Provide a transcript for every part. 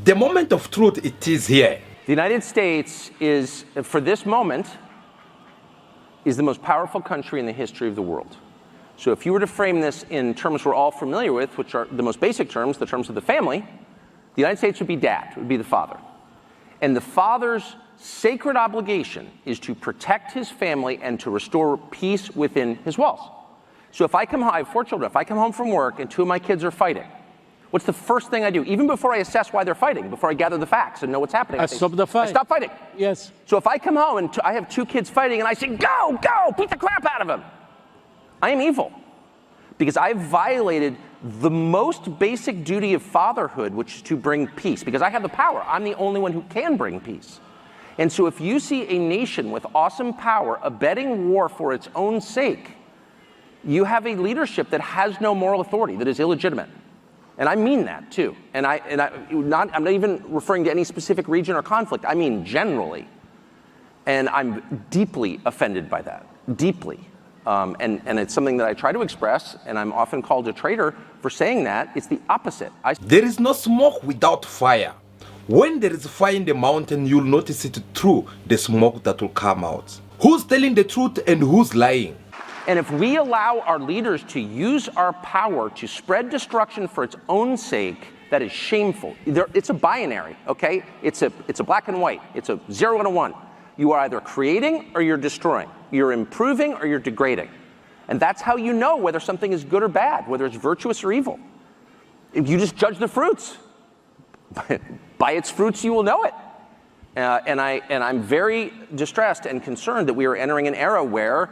The moment of truth, it is here. The United States is, for this moment, is the most powerful country in the history of the world. So if you were to frame this in terms we're all familiar with, which are the most basic terms, the terms of the family, the United States would be dad, would be the father. And the father's sacred obligation is to protect his family and to restore peace within his walls. So if I come home, I have 4 children, if I come home from work and 2 of my kids are fighting, what's the first thing I do? Even before I assess why they're fighting, before I gather the facts and know what's happening, I stop the fight. I stop fighting. Yes. So if I come home and I have 2 kids fighting and I say, go, beat the crap out of them, I am evil. Because I've violated the most basic duty of fatherhood, which is to bring peace. Because I have the power. I'm the only one who can bring peace. And so if you see a nation with awesome power abetting war for its own sake, you have a leadership that has no moral authority, that is illegitimate. And I mean that too. And I'm not even referring to any specific region or conflict. I mean generally. And I'm deeply offended by that, deeply. And it's something that I try to express, and I'm often called a traitor for saying that. It's the opposite. There is no smoke without fire. When there is fire in the mountain, you'll notice it through the smoke that will come out. Who's telling the truth and who's lying? And if we allow our leaders to use our power to spread destruction for its own sake, that is shameful. It's a binary, okay? It's a black and white. It's a 0 and a 1. You are either creating or you're destroying. You're improving or you're degrading. And that's how you know whether something is good or bad, whether it's virtuous or evil. If you just judge the fruits. By its fruits you will know it. And I'm very distressed and concerned that we are entering an era where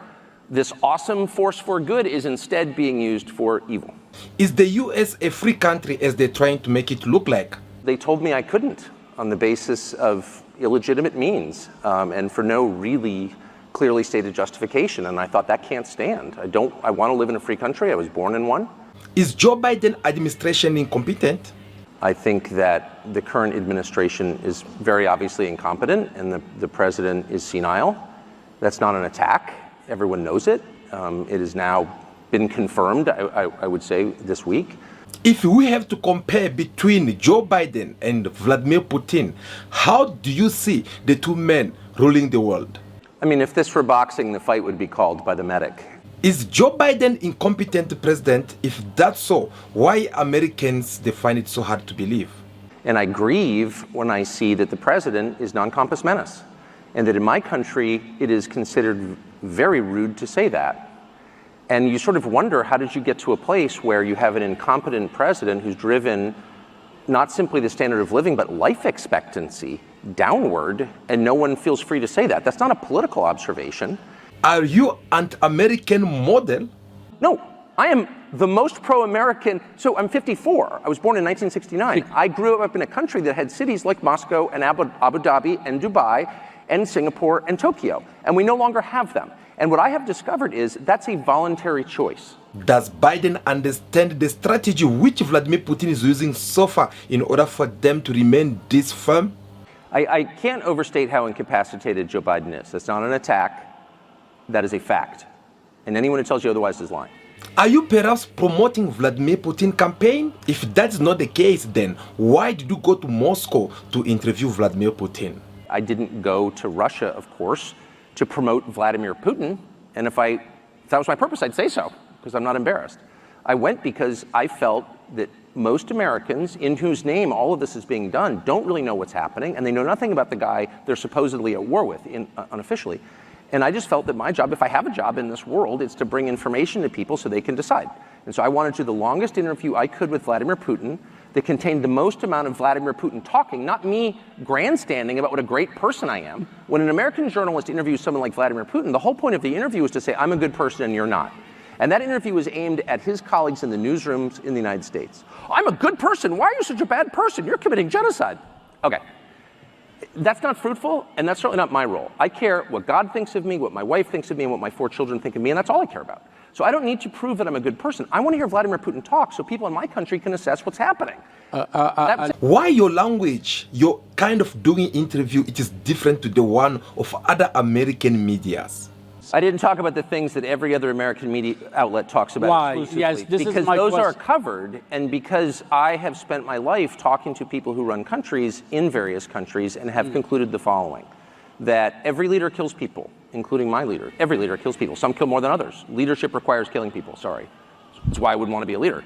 this awesome force for good is instead being used for evil. Is the US a free country as they're trying to make it look like? They told me I couldn't on the basis of illegitimate means and for no really clearly stated justification. And I thought that can't stand. I want to live in a free country. I was born in one. Is Joe Biden administration incompetent? I think that the current administration is very obviously incompetent and the president is senile. That's not an attack. Everyone knows it. It has now been confirmed, I would say, this week. If we have to compare between Joe Biden and Vladimir Putin, how do you see the 2 men ruling the world? I mean, if this were boxing, the fight would be called by the medic. Is Joe Biden incompetent president? If that's so, why Americans they find it so hard to believe? And I grieve when I see that the president is non compos menis, and that in my country it is considered very rude to say that. And you sort of wonder, how did you get to a place where you have an incompetent president who's driven not simply the standard of living, but life expectancy downward, and no one feels free to say that? That's not a political observation. Are you an American model? No, I am the most pro-American. So I'm 54. I was born in 1969. I grew up in a country that had cities like Moscow and Abu Dhabi and Dubai and Singapore and Tokyo. And we no longer have them. And what I have discovered is that's a voluntary choice. Does Biden understand the strategy which Vladimir Putin is using so far in order for them to remain this firm? I can't overstate how incapacitated Joe Biden is. That's not an attack. That is a fact. And anyone who tells you otherwise is lying. Are you perhaps promoting Vladimir Putin campaign? If that's not the case, then why did you go to Moscow to interview Vladimir Putin? I didn't go to Russia, of course, to promote Vladimir Putin. And if that was my purpose, I'd say so, because I'm not embarrassed. I went because I felt that most Americans, in whose name all of this is being done, don't really know what's happening, and they know nothing about the guy they're supposedly at war with, unofficially. And I just felt that my job, if I have a job in this world, is to bring information to people so they can decide. And so I wanted to do the longest interview I could with Vladimir Putin that contained the most amount of Vladimir Putin talking, not me grandstanding about what a great person I am. When an American journalist interviews someone like Vladimir Putin, the whole point of the interview is to say, I'm a good person and you're not. And that interview was aimed at his colleagues in the newsrooms in the United States. I'm a good person. Why are you such a bad person? You're committing genocide. Okay. That's not fruitful, and that's certainly not my role. I care what God thinks of me, what my wife thinks of me, and what my 4 children think of me, and that's all I care about. So I don't need to prove that I'm a good person. I want to hear Vladimir Putin talk so people in my country can assess what's happening. Why your language, your kind of doing interview, it is different to the one of other American medias? things. I didn't talk about the things that every other American media outlet talks about Why? exclusively. Yes, this is because my those are question. covered, and because I have spent my life talking to people who run countries in various countries and have concluded the following, that every leader kills people, including my leader. Every leader kills people. Some kill more than others. Leadership requires killing people, sorry. That's why I wouldn't want to be a leader.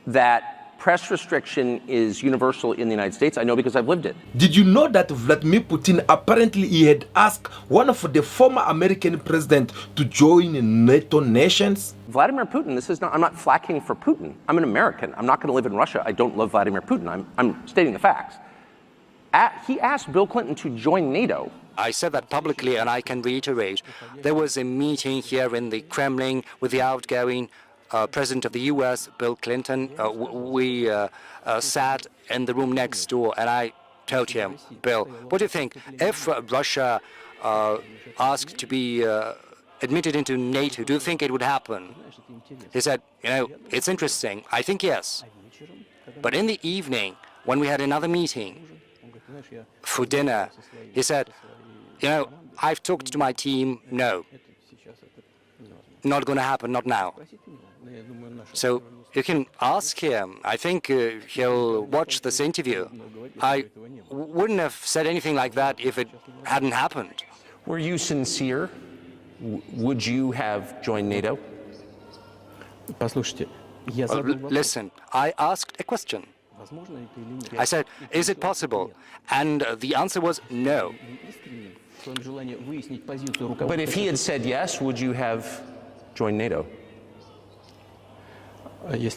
That press restriction is universal in the United States. I know because I've lived it. Did you know that Vladimir Putin apparently he had asked one of the former American president to join NATO nations? Vladimir Putin, I'm not flacking for Putin. I'm an American. I'm not going to live in Russia. I don't love Vladimir Putin. I'm stating the facts. He asked Bill Clinton to join NATO. I said that publicly, and I can reiterate. There was a meeting here in the Kremlin with the outgoing President of the U.S., Bill Clinton. We sat in the room next door, and I told him, Bill, what do you think? If Russia asked to be admitted into NATO, do you think it would happen? He said, it's interesting. I think yes. But in the evening, when we had another meeting for dinner, he said, I've talked to my team, no. Not going to happen, not now. So you can ask him. I think he'll watch this interview. I wouldn't have said anything like that if it hadn't happened. Were you sincere? Would you have joined NATO? Listen, I asked a question. I said, is it possible? And the answer was no. But if he had said yes, would you have joined NATO? If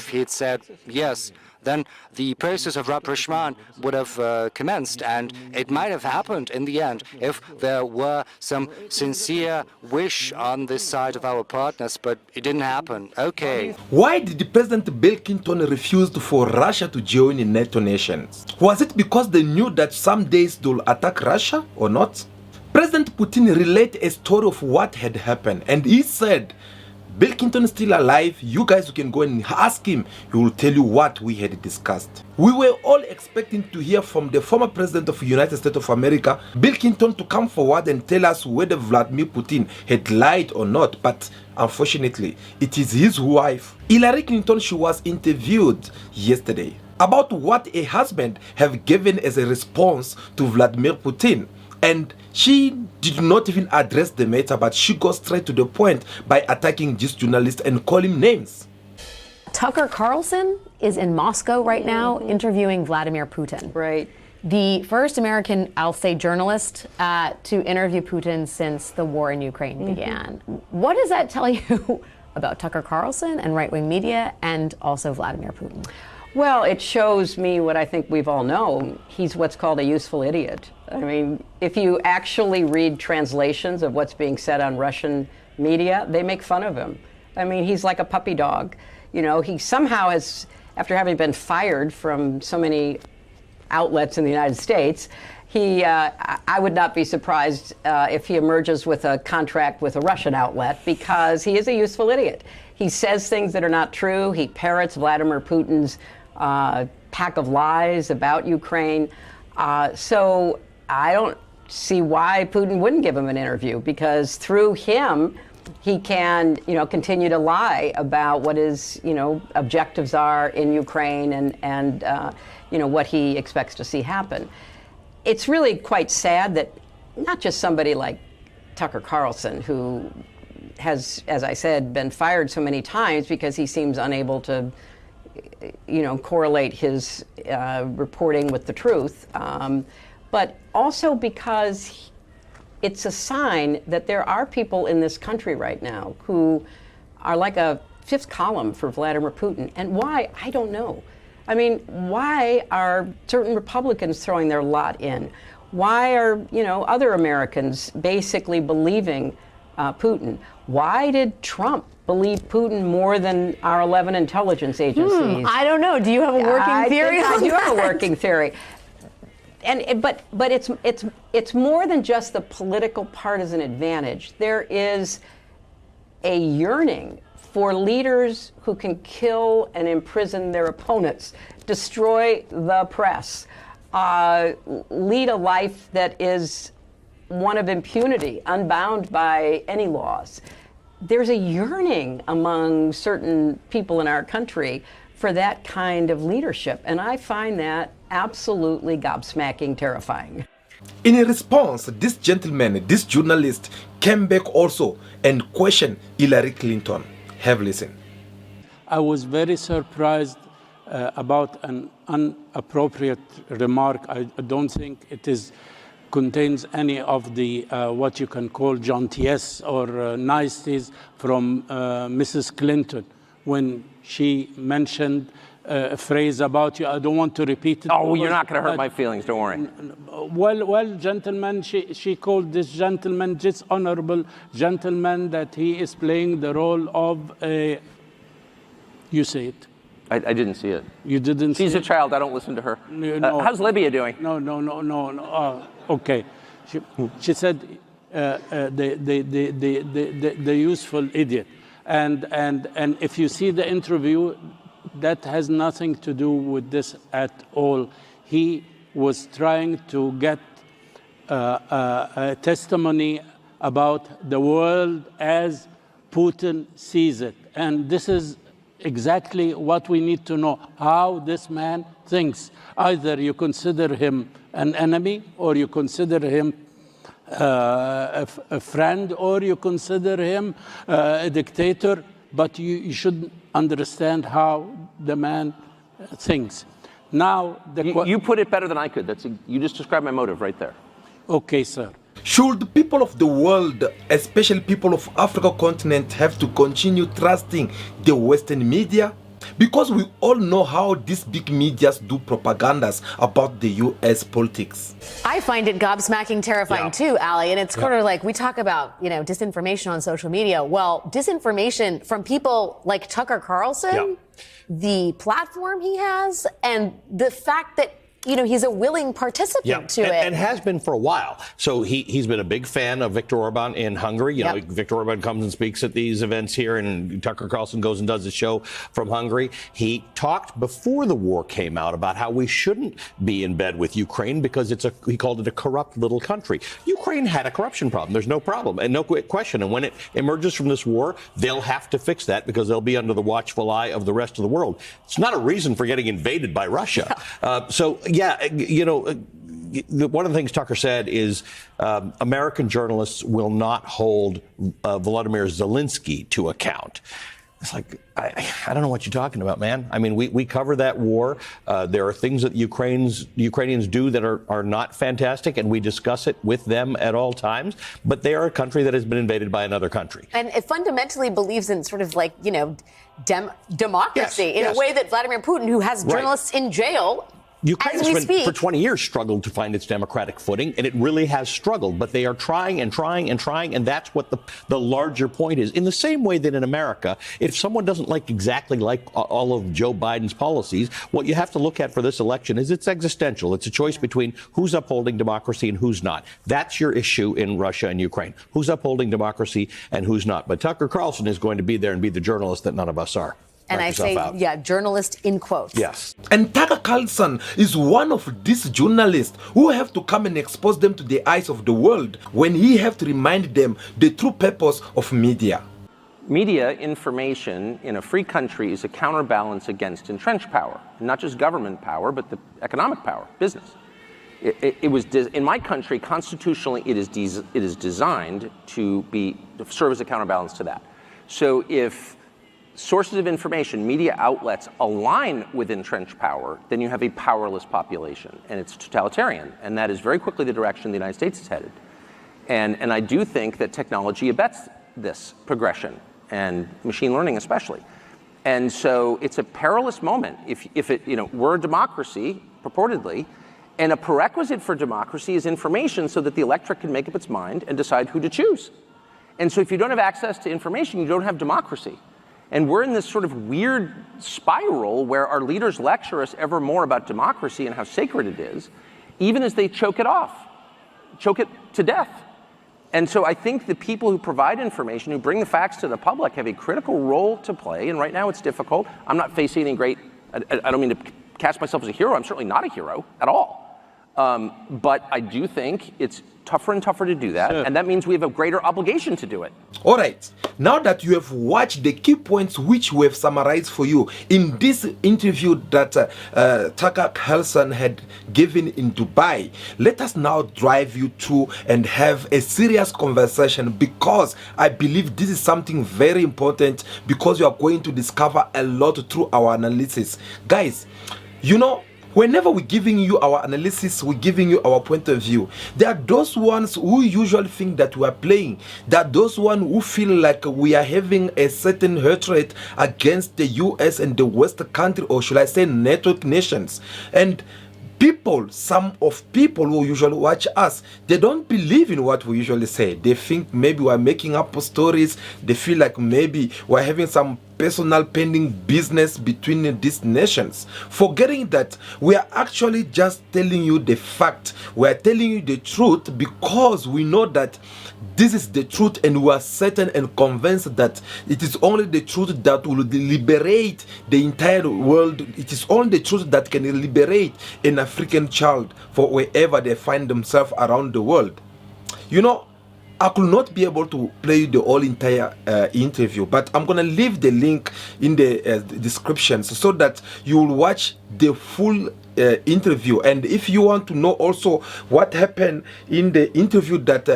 he'd said yes, then the process of rapprochement would have commenced, and it might have happened in the end if there were some sincere wish on this side of our partners, but it didn't happen. Okay. Why did President Bill Clinton refuse for Russia to join in NATO nations? Was it because they knew that some days they'll attack Russia or not? President Putin related a story of what had happened, and he said, Bill Clinton is still alive. You guys can go and ask him. He will tell you what we had discussed. We were all expecting to hear from the former president of the United States of America, Bill Clinton, to come forward and tell us whether Vladimir Putin had lied or not. But unfortunately, it is his wife, Hillary Clinton. She was interviewed yesterday about what a husband have given as a response to Vladimir Putin. And she did not even address the matter, but she goes straight to the point by attacking this journalist and calling names. Tucker Carlson is in Moscow right now interviewing Vladimir Putin. Right. The first American, I'll say, journalist to interview Putin since the war in Ukraine began. What does that tell you about Tucker Carlson and right-wing media and also Vladimir Putin? Well, it shows me what I think we've all known. He's what's called a useful idiot. I mean, if you actually read translations of what's being said on Russian media, they make fun of him. I mean, he's like a puppy dog. He somehow has, after having been fired from so many outlets in the United States, I would not be surprised if he emerges with a contract with a Russian outlet, because he is a useful idiot. He says things that are not true. He parrots Vladimir Putin's pack of lies about Ukraine. So I don't see why Putin wouldn't give him an interview, because through him, he can, continue to lie about what his, objectives are in Ukraine and what he expects to see happen. It's really quite sad that not just somebody like Tucker Carlson, who has, as I said, been fired so many times because he seems unable to, correlate his reporting with the truth, but also because it's a sign that there are people in this country right now who are like a fifth column for Vladimir Putin. And why? I don't know. I mean, why are certain Republicans throwing their lot in? Why are, other Americans basically believing Putin? Why did Trump believe Putin more than our 11 intelligence agencies? I don't know. Do you have a working theory? I do have a working theory. But it's more than just the political partisan advantage. There is a yearning for leaders who can kill and imprison their opponents, destroy the press, lead a life that is one of impunity, unbound by any laws. There's a yearning among certain people in our country for that kind of leadership, and I find that absolutely gobsmacking terrifying. In response, this gentleman, this journalist, came back also and questioned Hillary Clinton. Have listened. I was very surprised about an inappropriate remark. I don't think it contains any of the what you can call gentillesse or niceties from Mrs. Clinton when she mentioned a phrase about you. I don't want to repeat it. Oh, you're not going to hurt my feelings, don't worry. Well, gentlemen, she called this gentleman, this honorable gentleman, that he is playing the role of a, you say it. I didn't see it. You didn't see it? She's a child, I don't listen to her. No. How's Libya doing? No. Okay. She said the useful idiot. And if you see the interview, that has nothing to do with this at all. He was trying to get a testimony about the world as Putin sees it. And this is exactly what we need to know, how this man thinks. Either you consider him an enemy, or you consider him a friend, or you consider him a dictator, but you should understand how the man thinks. Now, you put it better than I could. You just described my motive right there. Okay, sir. Should people of the world, especially people of Africa continent, have to continue trusting the Western media? Because we all know how these big medias do propagandas about the US politics. I find it gobsmacking terrifying too, Ali. And it's sort of like we talk about, disinformation on social media. Well, disinformation from people like Tucker Carlson, the platform he has, and the fact that he's a willing participant to it. And has been for a while. So he's been a big fan of Viktor Orban in Hungary. You know, Viktor Orban comes and speaks at these events here, and Tucker Carlson goes and does a show from Hungary. He talked before the war came out about how we shouldn't be in bed with Ukraine because he called it a corrupt little country. Ukraine had a corruption problem. There's no problem and no question. And when it emerges from this war, they'll have to fix that because they'll be under the watchful eye of the rest of the world. It's not a reason for getting invaded by Russia. One of the things Tucker said is American journalists will not hold Vladimir Zelensky to account. It's like, I don't know what you're talking about, man. I mean, we cover that war. There are things that Ukrainians do that are not fantastic, and we discuss it with them at all times. But they are a country that has been invaded by another country. And it fundamentally believes in sort of like, democracy in a way that Vladimir Putin, who has journalists in jail, Ukraine has been, for 20 years, struggled to find its democratic footing, and it really has struggled. But they are trying, and that's what the larger point is. In the same way that in America, if someone doesn't exactly like all of Joe Biden's policies, what you have to look at for this election is it's existential. It's a choice between who's upholding democracy and who's not. That's your issue in Russia and Ukraine. Who's upholding democracy and who's not. But Tucker Carlson is going to be there and be the journalist that none of us are. And I say, journalist in quotes. Yes. And Tucker Carlson is one of these journalists who have to come and expose them to the eyes of the world when he have to remind them the true purpose of media. Media information in a free country is a counterbalance against entrenched power, not just government power, but the economic power, business. It was in my country, constitutionally, it is designed to serve as a counterbalance to that. So if sources of information, media outlets align with entrenched power, then you have a powerless population, and it's totalitarian. And that is very quickly the direction the United States is headed. And I do think that technology abets this progression, and machine learning especially. And so it's a perilous moment. We're a democracy, purportedly, and a prerequisite for democracy is information so that the electorate can make up its mind and decide who to choose. And so if you don't have access to information, you don't have democracy. And we're in this sort of weird spiral where our leaders lecture us ever more about democracy and how sacred it is, even as they choke it to death. And so I think the people who provide information, who bring the facts to the public, have a critical role to play. And right now it's difficult. I'm not facing any I don't mean to cast myself as a hero. I'm certainly not a hero at all. But I do think it's tougher and tougher to do that, and that means we have a greater obligation to do it. All right. Now that you have watched the key points which we have summarized for you in this interview that Tucker Carlson had given in Dubai, let us now drive you through and have a serious conversation, because I believe this is something very important, because you are going to discover a lot through our analysis. Guys, you know, whenever we're giving you our analysis, we're giving you our point of view, there are those ones who usually think that we are playing. There are those ones who feel like we are having a certain hatred against the US and the Western country, or should I say NATO nations. And some people who usually watch us, they don't believe in what we usually say. They think maybe we're making up stories. They feel like maybe we're having some personal pending business between these nations, forgetting that we are actually just telling you the fact. We are telling you the truth because we know that this is the truth, and we are certain and convinced that it is only the truth that will liberate the entire world. It is only the truth that can liberate an African child for wherever they find themselves around the world. You know, I could not be able to play the whole entire interview, but I'm gonna leave the link in the description so that you will watch the full interview. And if you want to know also what happened in the interview that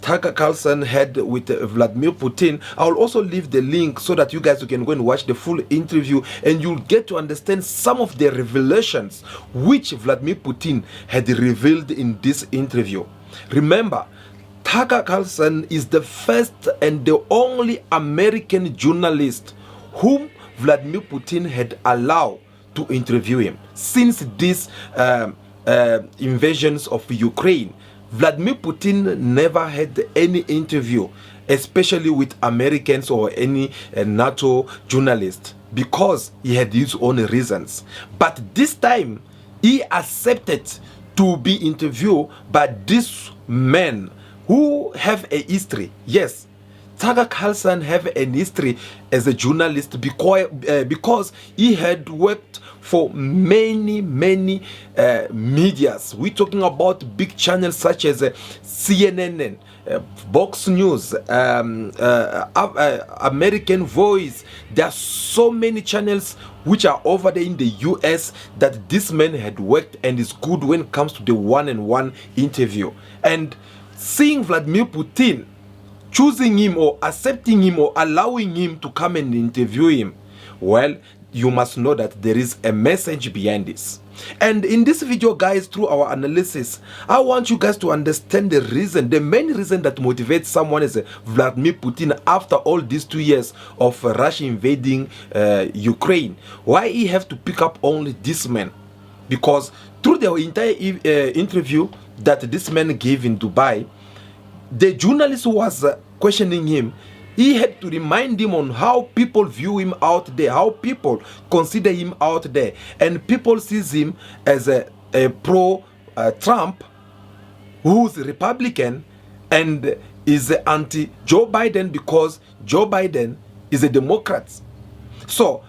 Tucker Carlson had with Vladimir Putin, I will also leave the link so that you guys can go and watch the full interview, and you'll get to understand some of the revelations which Vladimir Putin had revealed in this interview. Remember, Tucker Carlson is the first and the only American journalist whom Vladimir Putin had allowed to interview him since these invasions of Ukraine. Vladimir Putin never had any interview, especially with Americans or any NATO journalist, because he had his own reasons. But this time, he accepted to be interviewed by these men who have a history. Yes, Tucker Carlson have an history as a journalist because he had worked for many medias. We're talking about big channels such as CNN, Fox News, American Voice. There are so many channels which are over there in the US that this man had worked, and is good when it comes to the one-on-one interview. And seeing Vladimir Putin choosing him or accepting him or allowing him to come and interview him, well, you must know that there is a message behind this. And in this video, guys, through our analysis, I want you guys to understand the reason, the main reason that motivates someone as Vladimir Putin after all these 2 years of Russia invading Ukraine. Why he have to pick up only this man? Because through the entire interview that this man gave in Dubai, the journalist who was questioning him, he had to remind him on how people view him out there, how people consider him out there, and people sees him as a pro-Trump, who's a Republican, and is anti-Joe Biden because Joe Biden is a Democrat. So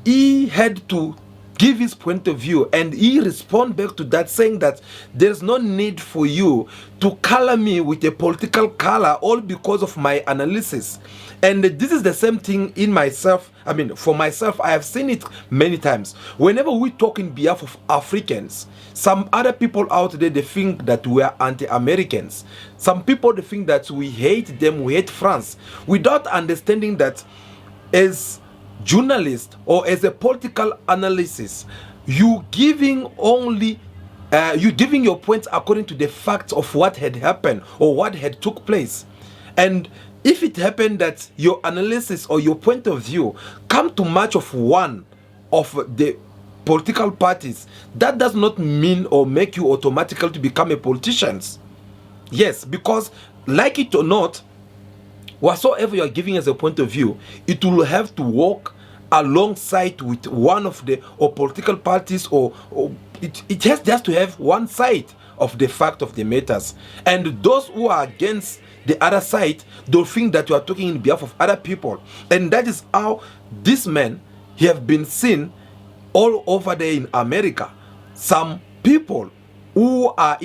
he had to give his point of view, and he respond back to that, saying that there's no need for you to color me with a political color all because of my analysis. And this is the same thing in myself. I mean, for myself, I have seen it many times. Whenever we talk in behalf of Africans, some other people out there, they think that we are anti-Americans. Some people, they think that we hate them, we hate France, without understanding that as journalist or as a political analysis, you giving your points according to the facts of what had happened or what had took place. And if it happened that your analysis or your point of view come to much of one of the political parties, that does not mean or make you automatically to become a politician. Yes, because like it or not, whatsoever you are giving as a point of view, it will have to work alongside with one of the political parties, or it has just to have one side of the fact of the matters. And those who are against the other side, they'll think that you are talking in behalf of other people. And that is how this man, he have been seen all over there in America. Some people who are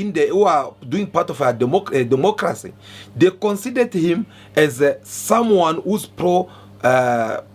doing part of a democracy, they considered him as someone who's pro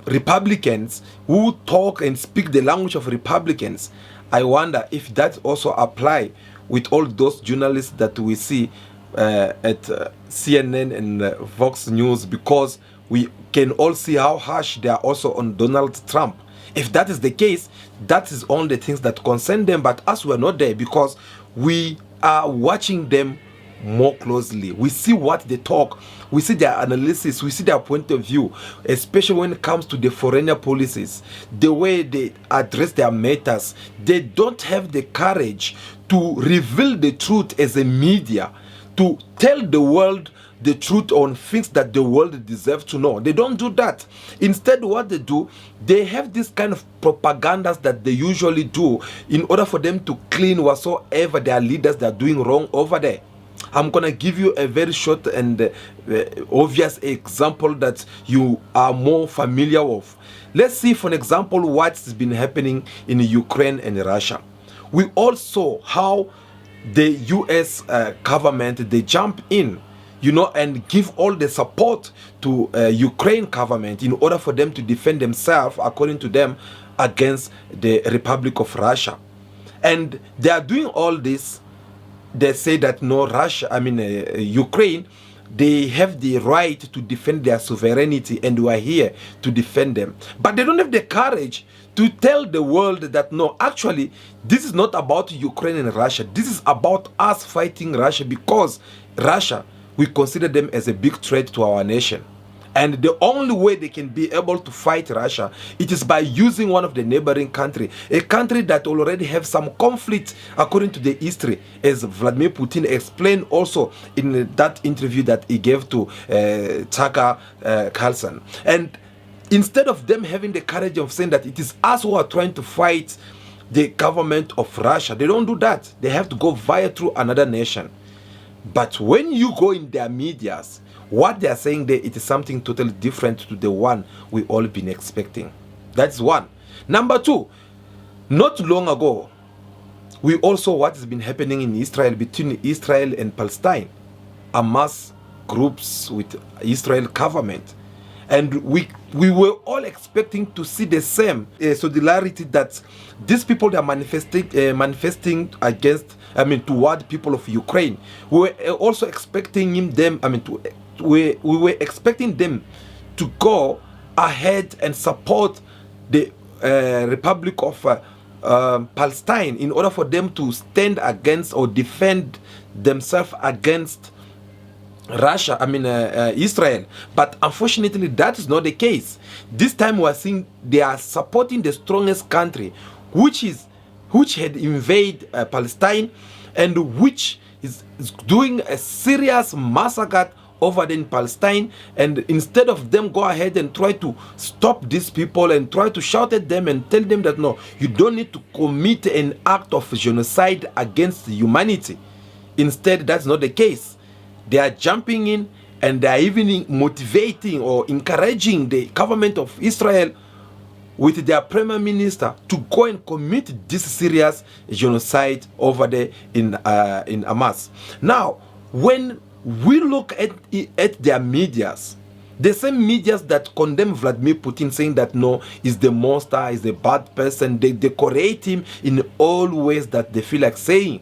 Republicans, who talk and speak the language of Republicans. I wonder if that also apply with all those journalists that we see at CNN and Fox News, because we can all see how harsh they are also on Donald Trump. If that is the case, that is only things that concern them. But us, we are not there, because we are watching them more closely. We see what they talk, we see their analysis, we see their point of view, especially when it comes to the foreign policies, the way they address their matters. They don't have the courage to reveal the truth as a media, to tell the world the truth on things that the world deserves to know. They don't do that. Instead, what they do, they have this kind of propagandas that they usually do in order for them to clean whatsoever their leaders that are doing wrong over there. I'm going to give you a very short and obvious example that you are more familiar with. Let's see, for an example, what's been happening in Ukraine and Russia. We all saw how the US government, they jump in, and give all the support to Ukraine government in order for them to defend themselves, according to them, against the Republic of Russia. And they are doing all this. They say that no, Ukraine, they have the right to defend their sovereignty, and we are here to defend them. But they don't have the courage to tell the world that no, actually, this is not about Ukraine and Russia. This is about us fighting Russia, because Russia, we consider them as a big threat to our nation. And the only way they can be able to fight Russia, it is by using one of the neighboring country, a country that already have some conflict according to the history, as Vladimir Putin explained also in that interview that he gave to Tucker Carlson. And instead of them having the courage of saying that it is us who are trying to fight the government of Russia, they don't do that. They have to go via through another nation. But when you go in their medias, what they are saying there, it is something totally different to the one we all been expecting. That's one. Number two, not long ago, we also what has been happening in Israel, between Israel and Palestine, Hamas groups with Israel government. And we were all expecting to see the same solidarity that these people that are manifesting against, toward people of Ukraine. We were also expecting them, we were expecting them to go ahead and support the Republic of Palestine in order for them to stand against or defend themselves against Russia, Israel. But unfortunately, that is not the case. This time we are seeing they are supporting the strongest country, which had invaded Palestine, and which is doing a serious massacre over there in Palestine. And instead of them go ahead and try to stop these people and try to shout at them and tell them that no, you don't need to commit an act of genocide against humanity. Instead, that's not the case. They are jumping in, and they are even motivating or encouraging the government of Israel with their prime minister to go and commit this serious genocide over there in Hamas. Now, when we look at their medias, the same medias that condemn Vladimir Putin, saying that no, he's the monster, he's a bad person, they decorate him in all ways that they feel like saying.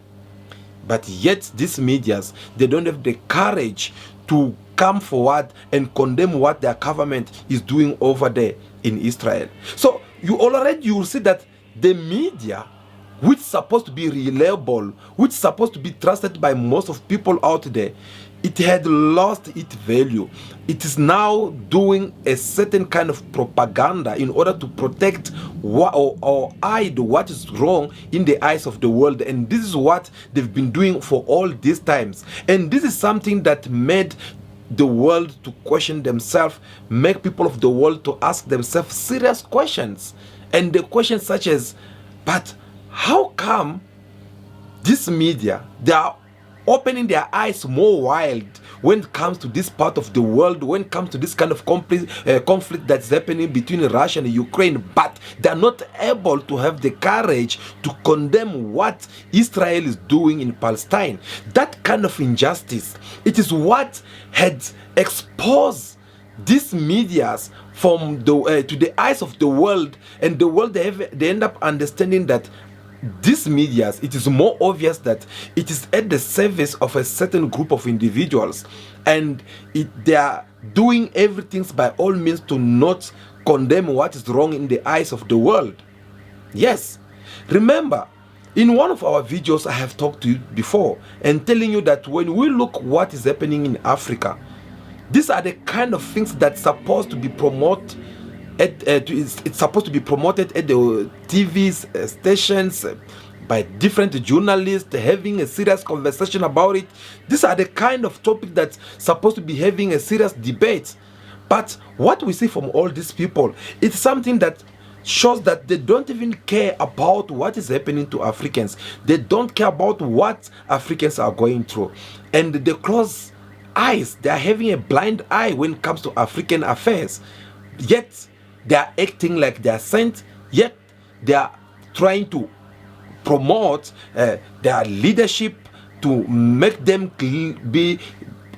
But yet these medias, they don't have the courage to come forward and condemn what their government is doing over there in Israel. So you will see that the media, which is supposed to be reliable, which is supposed to be trusted by most of people out there, it had lost its value. It is now doing a certain kind of propaganda in order to protect or hide what is wrong in the eyes of the world. And this is what they've been doing for all these times. And this is something that made the world to question themselves, make people of the world to ask themselves serious questions. And the questions such as, but how come this media, they are opening their eyes more wild when it comes to this part of the world, when it comes to this kind of conflict that's happening between Russia and Ukraine, but they're not able to have the courage to condemn what Israel is doing in Palestine. That kind of injustice, it is what had exposed these medias from the to the eyes of the world, and the world they end up understanding that these medias, it is more obvious that it is at the service of a certain group of individuals, and they are doing everything by all means to not condemn what is wrong in the eyes of the world. Yes, remember, in one of our videos I have talked to you before and telling you that when we look what is happening in Africa, these are the kind of things that's supposed to be promoted it's supposed to be promoted at the TV stations by different journalists, having a serious conversation about it. These are the kind of topic that's supposed to be having a serious debate. But what we see from all these people, it's something that shows that they don't even care about what is happening to Africans. They don't care about what Africans are going through. And they close eyes. They are having a blind eye when it comes to African affairs. Yet, they are acting like they are saints, yet they are trying to promote their leadership, to make them be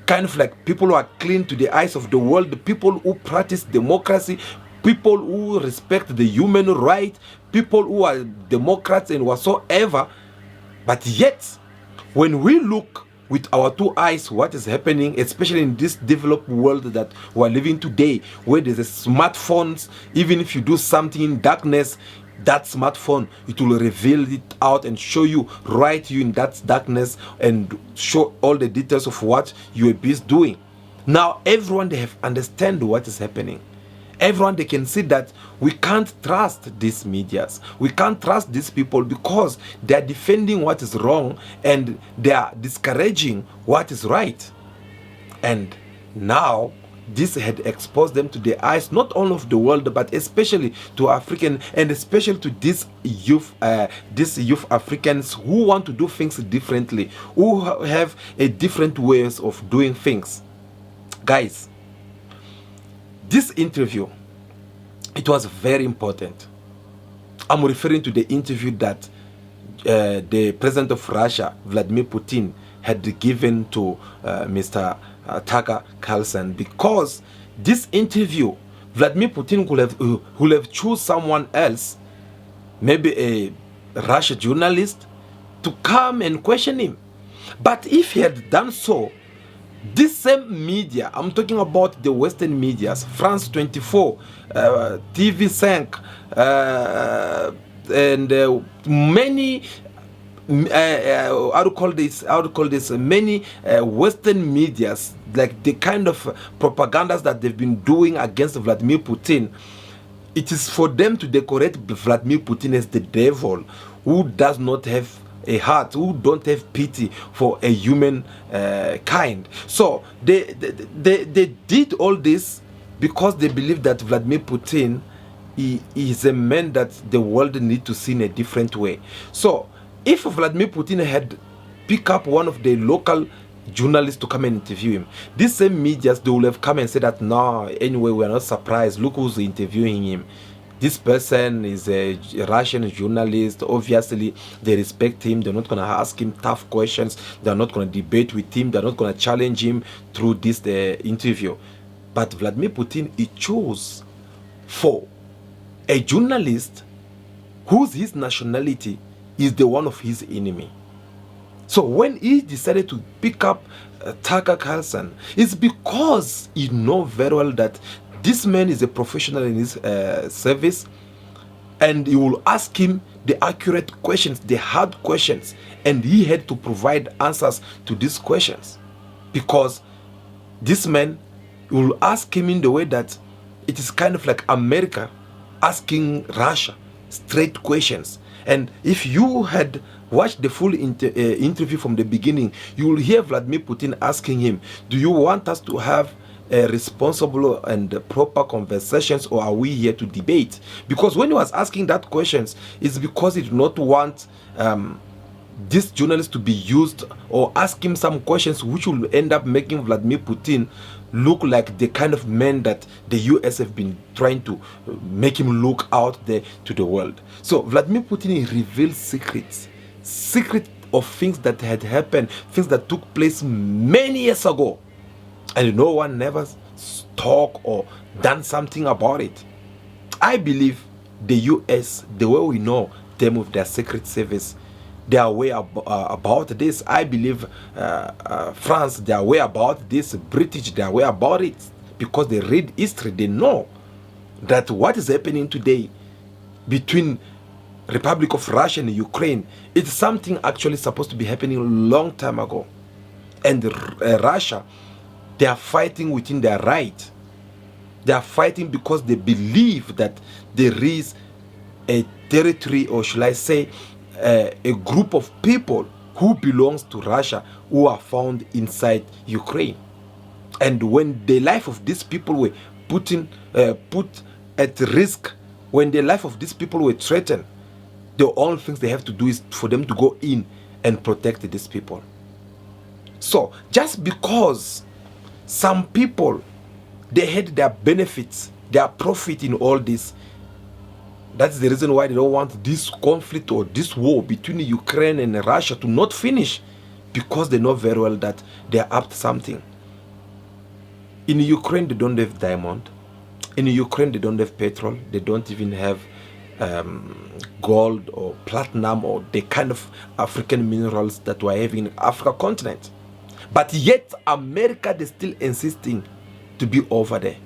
kind of like people who are clean to the eyes of the world, people who practice democracy, people who respect the human right, people who are Democrats and whatsoever. But yet, when we look with our two eyes what is happening, especially in this developed world that we are living today, where there's smartphones, even if you do something in darkness, that smartphone, it will reveal it out and show you right you in that darkness and show all the details of what you are busy doing. Now everyone, they have understand what is happening. Everyone, they can see that we can't trust these medias. We can't trust these people because they are defending what is wrong and they are discouraging what is right. And now this had exposed them to the eyes not only of the world, but especially to African, and especially to these youth Africans who want to do things differently, who have a different ways of doing things. Guys, this interview, it was very important. I'm referring to the interview that the president of Russia, Vladimir Putin, had given to Mr. Tucker Carlson, because this interview, Vladimir Putin would have choose someone else, maybe a Russian journalist, to come and question him. But if he had done so, this same media, I'm talking about the Western medias, France 24, TV5, and many, I would call this many Western medias, like the kind of propagandas that they've been doing against Vladimir Putin. It is for them to decorate Vladimir Putin as the devil who does not have a heart, who don't have pity for a human kind. So they did all this because they believe that Vladimir Putin is a man that the world need to see in a different way. So if Vladimir Putin had picked up one of the local journalists to come and interview him, these same medias, they will have come and said that, no, anyway, we are not surprised, look who's interviewing him. This person is a Russian journalist. Obviously, they respect him. They're not going to ask him tough questions. They're not going to debate with him. They're not going to challenge him through this interview. But Vladimir Putin, he chose for a journalist whose his nationality is the one of his enemy. So when he decided to pick up Tucker Carlson, it's because he knows very well that this man is a professional in his service, and he will ask him the accurate questions, the hard questions, and he had to provide answers to these questions, because this man will ask him in the way that it is kind of like America asking Russia straight questions. And if you had watched the full interview from the beginning, you will hear Vladimir Putin asking him, do you want us to have responsible and proper conversations, or are we here to debate? Because when he was asking that questions, it's because he did not want this journalist to be used or ask him some questions which will end up making Vladimir Putin look like the kind of man that the US have been trying to make him look out there to the world. So Vladimir Putin revealed secrets of things that had happened, things that took place many years ago, and no one never talked or done something about it. I believe the US, the way we know them with their secret service, they are aware about this. I believe France, they are aware about this. British, they are aware about it because they read history. They know that what is happening today between Republic of Russia and Ukraine, it's something actually supposed to be happening a long time ago. And Russia, they are fighting within their right. They are fighting because they believe that there is a territory, or shall I say, a group of people who belongs to Russia who are found inside Ukraine. And when the life of these people were put at risk, when the life of these people were threatened, the only things they have to do is for them to go in and protect these people. So just because some people, they had their benefits, their profit in all this, that's the reason why they don't want this conflict or this war between Ukraine and Russia to not finish, because they know very well that they are up to something. In Ukraine, they don't have diamond. In Ukraine, they don't have petrol. They don't even have gold or platinum or the kind of African minerals that we're having in the Africa continent. But yet, America, they're still insisting to be over there.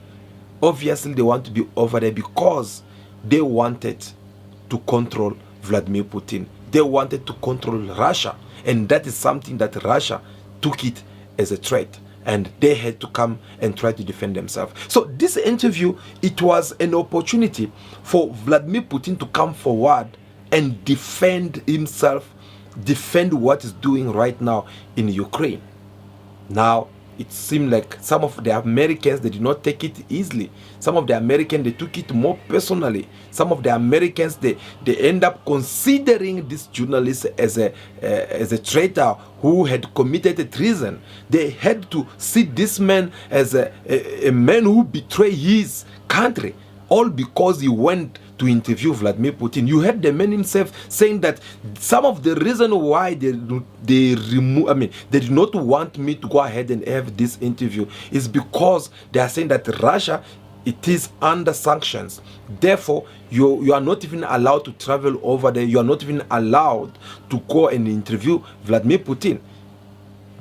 Obviously, they want to be over there because they wanted to control Vladimir Putin. They wanted to control Russia. And that is something that Russia took it as a threat. And they had to come and try to defend themselves. So this interview, it was an opportunity for Vladimir Putin to come forward and defend himself, defend what he's doing right now in Ukraine. Now, it seemed like some of the Americans, they did not take it easily. Some of the Americans, they took it more personally. Some of the Americans, they end up considering this journalist as a traitor who had committed a treason. They had to see this man as a man who betrayed his country, all because he went to interview Vladimir Putin. You heard the man himself saying that some of the reason why they did not want me to go ahead and have this interview is because they are saying that Russia, it is under sanctions. Therefore, you are not even allowed to travel over there. You are not even allowed to go and interview Vladimir Putin.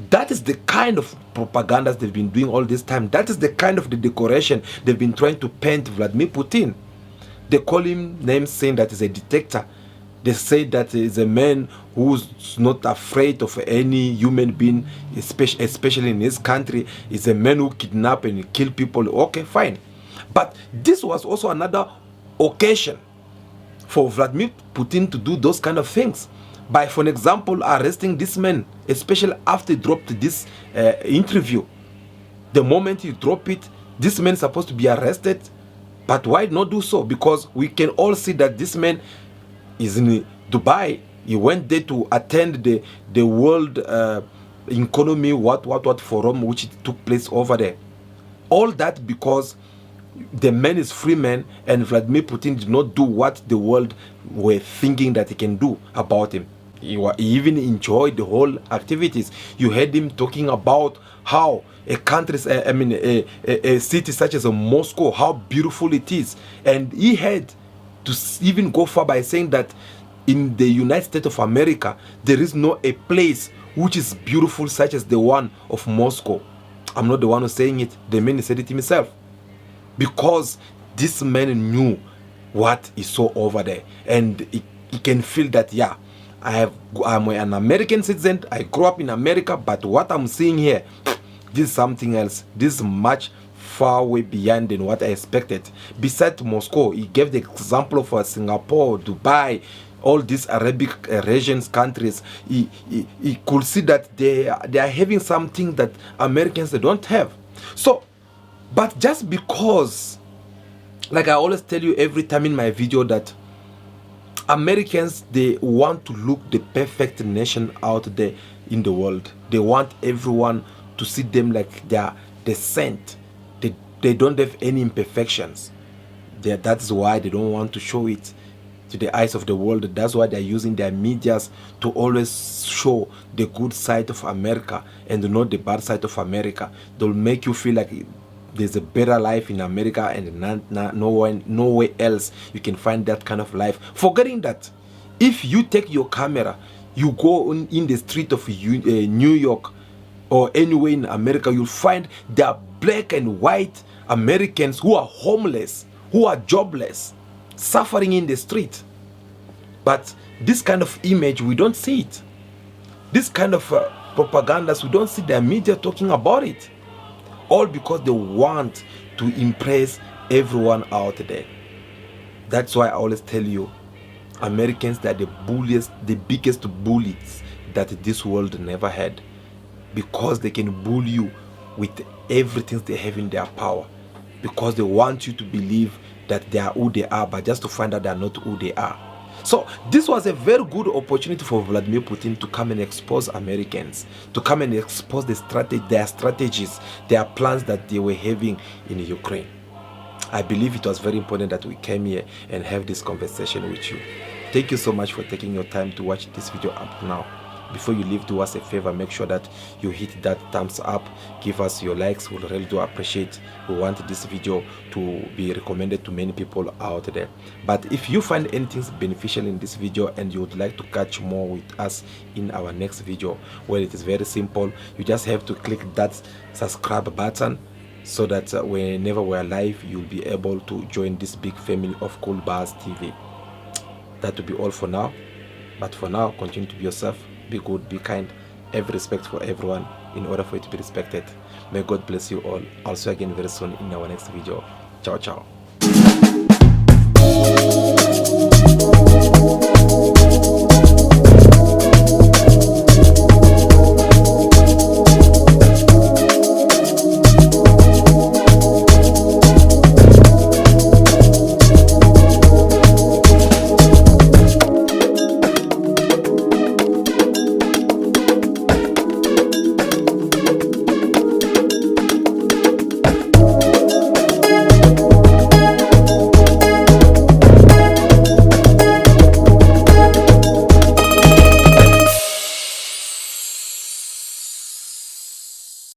That is the kind of propaganda they've been doing all this time. That is the kind of the decoration they've been trying to paint Vladimir Putin. They call him names saying that he's a dictator. They say that he's a man who's not afraid of any human being, especially in his country. He's a man who kidnap and kill people. Okay, fine. But this was also another occasion for Vladimir Putin to do those kind of things. By, for example, arresting this man, especially after he dropped this interview. The moment he dropped it, this man is supposed to be arrested. But why not do so? Because we can all see that this man is in Dubai. He went there to attend the World Economy what forum which took place over there. All that because the man is free man, and Vladimir Putin did not do what the world were thinking that he can do about him. He even enjoyed the whole activities. You heard him talking about how a country, a city such as Moscow, how beautiful it is. And he had to even go far by saying that in the United States of America, there is no a place which is beautiful such as the one of Moscow. I'm not the one who's saying it. The man said it himself. Because this man knew what he saw over there. And he can feel that, yeah, I'm an American citizen. I grew up in America, but what I'm seeing here, this is something else. This is much far way beyond than what I expected. Besides Moscow, he gave the example of Singapore, Dubai, all these Arabic regions, countries. He could see that they are having something that Americans they don't have. So, but just because, like I always tell you every time in my video, that Americans, they want to look the perfect nation out there in the world. They want everyone to see them like they are the saint. They don't have any imperfections. That's why they don't want to show it to the eyes of the world. That's why they're using their medias to always show the good side of America and not the bad side of America. They'll make you feel like there's a better life in America and nowhere else you can find that kind of life. Forgetting that if you take your camera, you go in the street of New York or anywhere in America, you'll find there are black and white Americans who are homeless, who are jobless, suffering in the street. But this kind of image, we don't see it. This kind of propagandas, we don't see the media talking about it. All because they want to impress everyone out there. That's why I always tell you, Americans are the bulliest, the biggest bullies that this world never had, because they can bully you with everything they have in their power, because they want you to believe that they are who they are, but just to find out they are not who they are. So this was a very good opportunity for Vladimir Putin to come and expose Americans, to come and expose their strategies, their plans that they were having in Ukraine. I believe it was very important that we came here and have this conversation with you. Thank you so much for taking your time to watch this video up now. Before you leave, do us a favor, make sure that you hit that thumbs up, give us your likes. We really do appreciate. We want this video to be recommended to many people out there. But if you find anything beneficial in this video and you would like to catch more with us in our next video, well, it is very simple. You just have to click that subscribe button, so that whenever we're live, you'll be able to join this big family of Cool Bars TV. That will be all for now. But for now, continue to be yourself. Be good, be kind, have respect for everyone in order for you to be respected. May God bless you all. I'll see you again very soon in our next video. Ciao, ciao.